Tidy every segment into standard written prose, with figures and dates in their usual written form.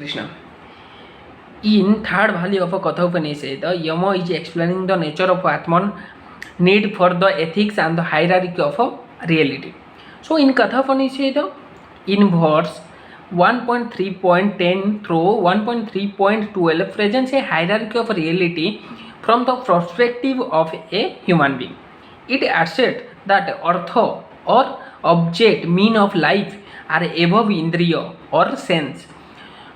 Krishna. In third valley of Katha Upanishad, Yama is explaining the nature of Atman, need for the ethics and the hierarchy of reality. So in Katha Upanishad, in verse 1.3.10 through 1.3.12 presents a hierarchy of reality from the perspective of a human being. It asserts that Artha or object, mean of life are above Indriya or sense,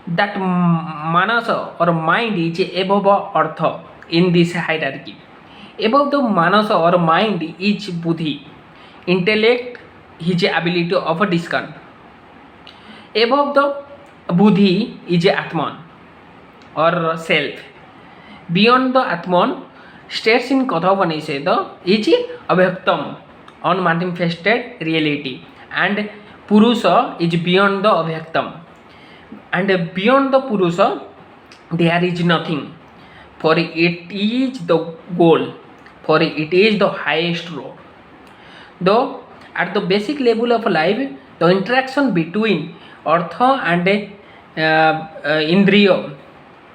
that manasa or mind is above Artha in this hierarchy. Above the manasa or mind is Buddhi, intellect, his ability of discern. Above the Buddhi is Atman or self. Beyond the Atman, states in Katha Upanishad is Avyaktam, unmanifested reality, and Purusha is beyond the Avyaktam. And beyond the Purusha, there is nothing, for it is the goal, for it is the highest road. Though at the basic level of life, the interaction between Artha and Indriya,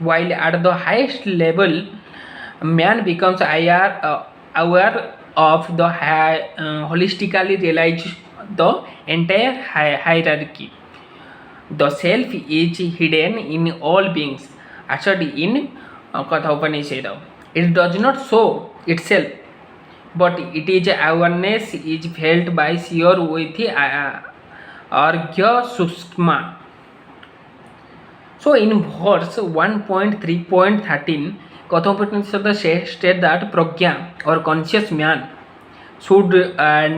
while at the highest level, man becomes aware of the holistically realize the entire hierarchy. The self is hidden in all beings, asserted in Katha Upanishad. It does not show itself, but it is awareness is felt by seer with agrya, sukshma. So in verse 1.3.13, Katha Upanishad states that pragya or conscious man should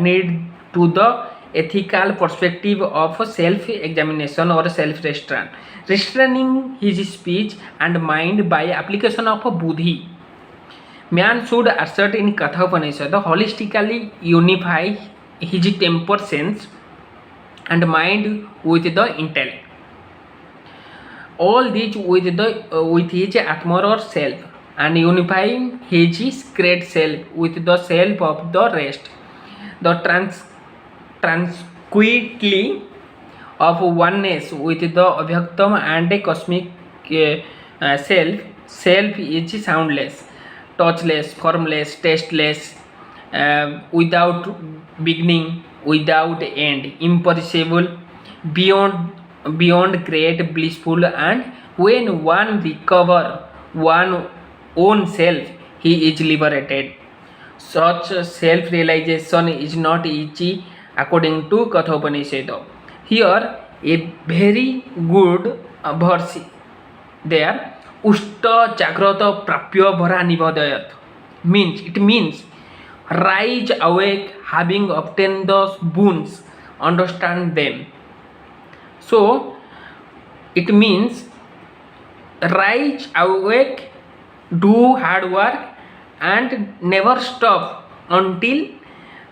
need to the ethical perspective of self-examination or self-restraint, restraining his speech and mind by application of Buddhi. Man should assert in Katha Upanishad holistically unify his temper, sense and mind with the intellect. All these with his Atman or self, and unifying his great self with the self of the rest. The tranquility of oneness with the Avyaktam and a cosmic self is soundless, touchless, formless, tasteless, without beginning, without end, imperishable, beyond great, blissful, and when one recover one own self, he is liberated. Such self-realization is not easy according to Katha Upanishad. Here a very good verse there, Ushta Jagrata Prapya Vara Nivadayat, means rise awake having obtained those boons, understand them. So it means rise awake, do hard work and never stop until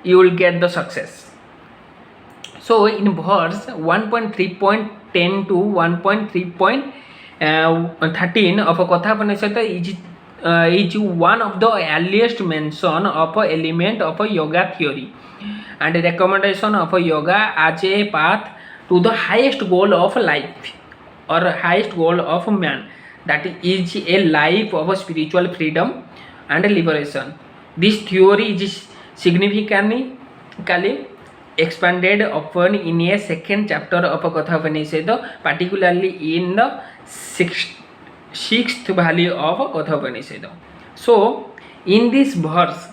you will get the success. So in verse 1.3.10 to 1.3.13 of Katha Upanishad is one of the earliest mention of an element of a yoga theory and a recommendation of a yoga as a path to the highest goal of life or highest goal of man, that is a life of spiritual freedom and liberation. This theory is significantly expanded upon in a second chapter of Katha Upanishad, particularly in the sixth valley of Katha Upanishad. So in this verse,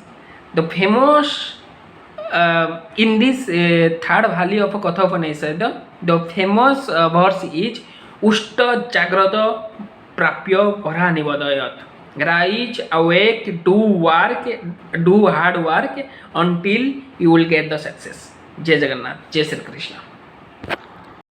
the famous in this third valley of Katha Upanishad, the famous verse is Ushta Jagrata Prapya Vara Nivadayat. Rise, awake, do hard work until you will get the success. Jai Jagannath, Jai Sri Krishna.